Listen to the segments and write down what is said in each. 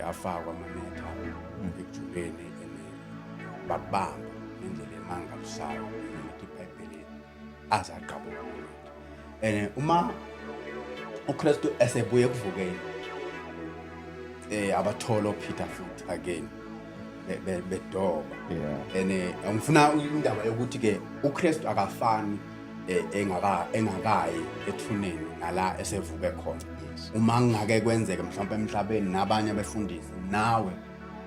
afakwa amanetha ekujuleni babamba indlela emangalisayo ukuthi iBhayibheli azaqhabuka amanetha. Uma uKristu esebuye kuvukeni abathola uPeter futhi again bedoba. Ngifuna indaba yokuthi ke uKristu akafani engakayi ethuneni nala esevuke khona. Uma ngake kwenzeke mhlawumbe emhlabeni nabanye abefundisi nawe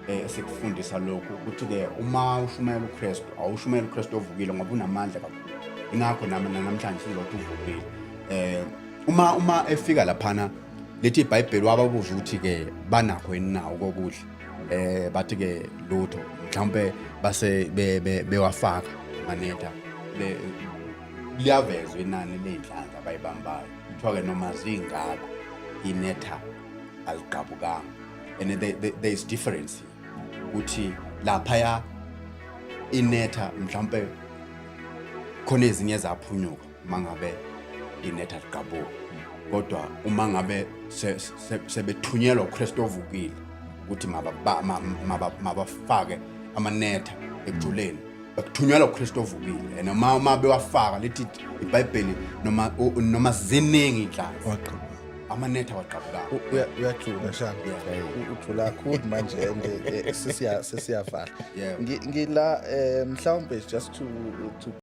esekufundisa lokho ukuthi ke uma ushumela uKristu awushumela uKristu ovukile ngoba unamandla kakhulu. Ingakho namhlanje sizothi uvukile. Uma efika laphana lethi iBhayibheli wababuza ukuthi ke banakho yini nawo kokudla. Bathi ke lutho mhlawumbe base bewafaka manetha liyavezwa inani ley'nhlanzi abayibambayo kuthiwa ke noma zingako inetha aliqabukanga. And there is difference ukuthi laphaya inetha mhlawumbe khona ezinye ezaphunyuka mangabe inetha liqabuka, kodwa uma ngabe sebethunyelwa uKristu ovukile ukuthi mabafake amanetha ekujuleni bakuthunyelwa uKristu ovukile. And uma bewafaka lethi iBhayibheli noma ziningi inhlanzi amanetha waqhabuka. Uyajula shaka ujula kakhulu manje and sesiyafala ngila mhlawumbe just to